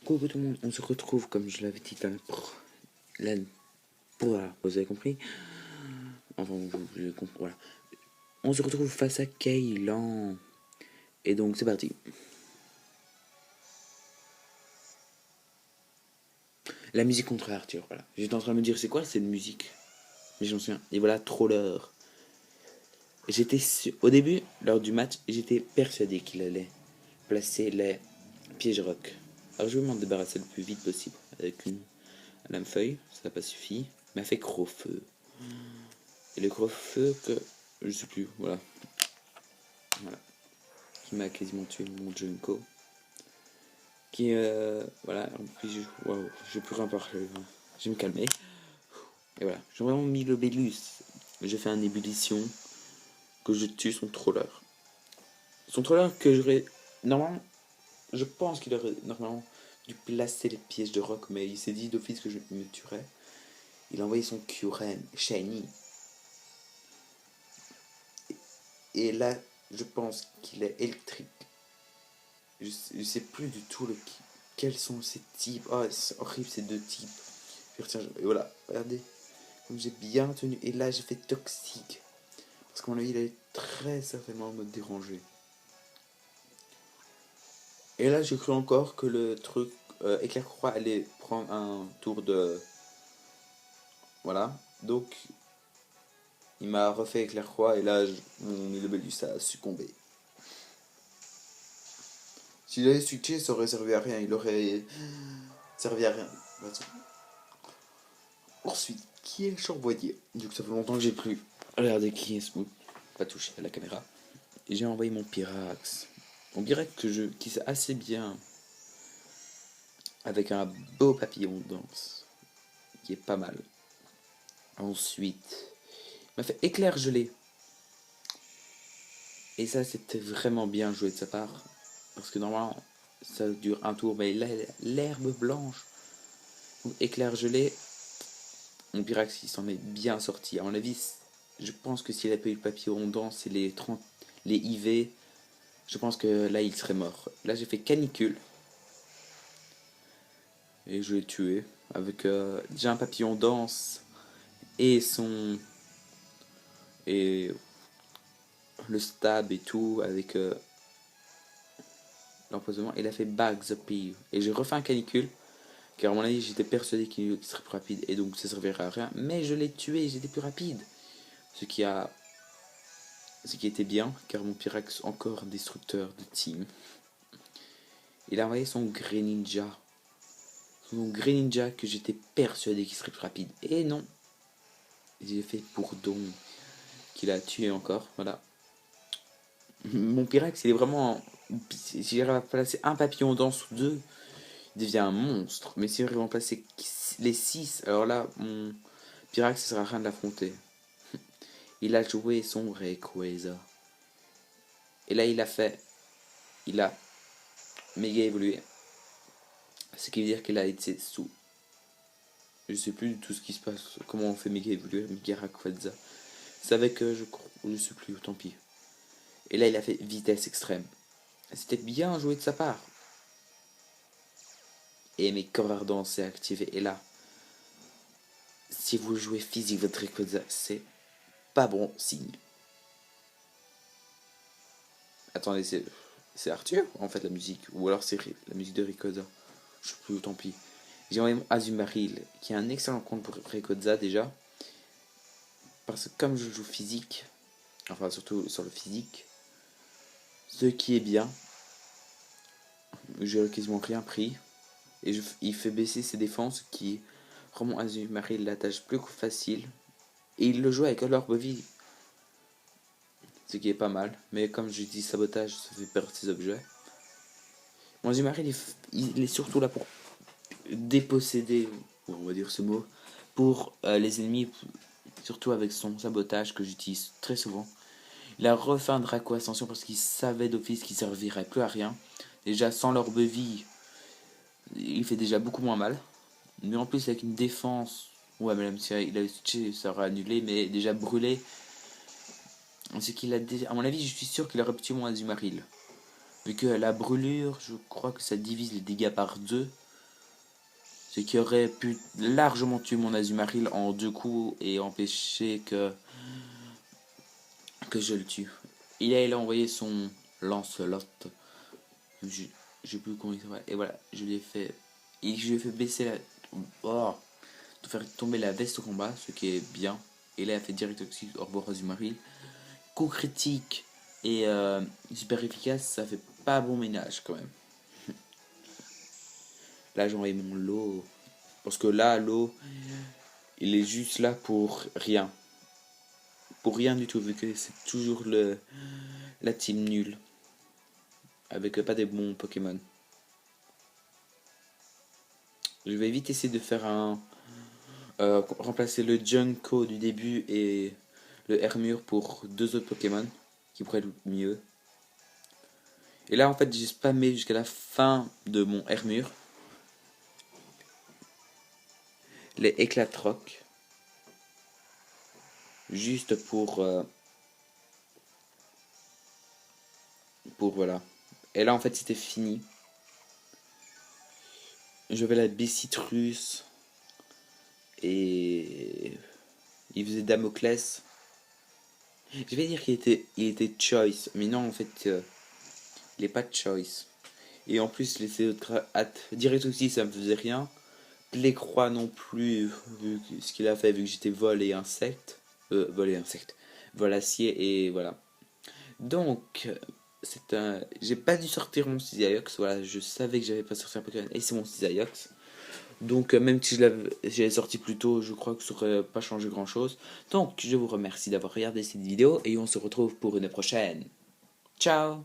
Coucou tout le monde, on se retrouve comme je l'avais dit vous avez compris. Enfin, voilà. On se retrouve face à Kaylan. Et donc c'est parti. La musique contre Arthur, voilà. J'étais en train de me dire c'est quoi cette musique. Mais j'en souviens. Et voilà, Troller. Au début, lors du match, j'étais persuadé qu'il allait placer les pièges rock. Alors je vais m'en débarrasser le plus vite possible avec une lame feuille, ça n'a pas suffi. Il m'a fait gros feu. Et le gros feu que je sais plus, voilà. Qui m'a quasiment tué mon Junko. Qui voilà, en plus je peux rien parler. Je vais me calmer. Et voilà, j'ai vraiment mis le Bélus. J'ai fait une ébullition que je tue son troller. Son troller que j'aurais normalement, je pense qu'il aurait normalement dû placer les pièges de rock, mais il s'est dit d'office que je me tuerais. Il a envoyé son Kyuren Shiny. Et là, je pense qu'il est électrique. Je sais plus du tout quels sont ces types. Oh, c'est horrible ces deux types. Et voilà, regardez. Comme j'ai bien tenu. Et là, j'ai fait toxique. Parce qu'à mon avis, il allait très certainement me déranger. Et là, j'ai cru encore que le truc Éclair Croix allait prendre un tour de. Voilà. Donc, il m'a refait Éclair Croix. Et là, mon Milobellus a succombé. S'il avait switché, ça aurait servi à rien. Il aurait servi à rien. Ensuite, qui est le chambouillet? Du coup, ça fait longtemps que j'ai plus regardé qui est ce mot. Pas touché à la caméra. Et j'ai envoyé mon Pyrax. Mon Pyrax qui sait assez bien. Avec un beau papillon de danse. Qui est pas mal. Ensuite, il m'a fait éclair gelé. Et ça, c'était vraiment bien joué de sa part. Parce que normalement, ça dure un tour. Mais là, l'herbe blanche. Donc, éclair gelé. Mon Pyrax, il s'en est bien sorti. À mon avis, je pense que s'il avait pas eu le papillon danse et les IV, je pense que là, il serait mort. Là, j'ai fait canicule. Et je l'ai tué. Avec déjà un papillon danse. Et et le stab et tout. Avec l'empoisonnement. Il a fait Bags the Pea. Et j'ai refait un canicule. Car à mon avis, j'étais persuadé qu'il serait plus rapide. Et donc, ça servirait à rien. Mais je l'ai tué. J'étais plus rapide. Ce qui était bien. Car mon Pyrax, encore destructeur de team. Il a envoyé son Greninja. Son Greninja que j'étais persuadé qu'il serait plus rapide. Et non. J'ai fait Bourdon. Qui l'a tué encore. Voilà. Mon Pyrax, il est vraiment. Si j'arrive à placer un papillon dans sous deux, il devient un monstre. Mais si j'arrive à en placer les 6, alors là, mon Pyrax, ça sert à rien de l'affronter. Il a joué son Rayquaza. Et là, il a méga évolué. Ce qui veut dire qu'il a été sous. Je sais plus du tout ce qui se passe. Comment on fait méga évoluer méga Rayquaza. C'est avec, je sais plus, tant pis. Et là, il a fait vitesse extrême. C'était bien joué de sa part. Et mes corps ardents s'est activé. Et là, si vous jouez physique votre Rayquaza, c'est pas bon signe. Attendez, c'est Arthur en fait la musique. Ou alors c'est la musique de Rayquaza. Je sais plus, tant pis. J'ai envoyé mon Azumarill, qui est un excellent compte pour Rayquaza déjà. Parce que comme je joue physique, enfin surtout sur le physique, ce qui est bien, j'ai quasiment rien pris. Et il fait baisser ses défenses qui rend mon Azumarill la tâche plus facile. Et il le joue avec l'orbe vie. Ce qui est pas mal. Mais comme je dis sabotage, ça fait perdre ses objets. Mon Azumarill, il est surtout là pour déposséder, on va dire ce mot, pour les ennemis, surtout avec son sabotage que j'utilise très souvent. Il a refait un Draco Ascension parce qu'il savait d'office qu'il servirait plus à rien. Déjà sans l'orbe vie, il fait déjà beaucoup moins mal. Mais en plus avec une défense, ouais, même si il a switché, ça aurait annulé, mais déjà brûlé. C'est qu'il a, à mon avis, je suis sûr qu'il aurait tué mon Azumarill. Vu que la brûlure, je crois que ça divise les dégâts par 2. Ce qui aurait pu largement tuer mon Azumarill en 2 coups et empêcher que je le tue. Il a envoyé son Lancelot. Je sais plus comment il s'appelle. Et voilà, je lui ai fait. Et je lui ai fait baisser la. Oh, de faire tomber la veste au combat, ce qui est bien. Et là, il a fait direct toxique hors bord Azumarill. Coup critique et super efficace, ça fait pas bon ménage quand même. Là, j'ai envoyé mon lot. Parce que là, l'eau, il est juste là pour rien. Pour rien du tout, vu que c'est toujours la team nulle. Avec pas des bons Pokémon. Je vais vite essayer de faire un... remplacer le Junko du début et le Hermure pour 2 autres Pokémon qui pourraient être mieux. Et là, en fait, j'ai spammé jusqu'à la fin de mon Hermure les Éclatrocs. Juste pour voilà. Et là, en fait, c'était fini. Je vais la Bicitrus. Et il faisait Damoclès. Je vais dire il était choice, mais non, en fait, il est pas choice. Et en plus, les direct aussi, ça me faisait rien. Les croix non plus, vu ce qu'il a fait, vu que j'étais vol et insecte. Vol et insecte. Vol acier et voilà. Donc, j'ai pas dû sortir mon Cisaiox. Voilà, je savais que j'avais pas sorti un Pokémon et c'est mon Cisaiox. Donc, même si j'avais sorti plus tôt, je crois que ça aurait pas changé grand chose. Donc, je vous remercie d'avoir regardé cette vidéo et on se retrouve pour une prochaine. Ciao!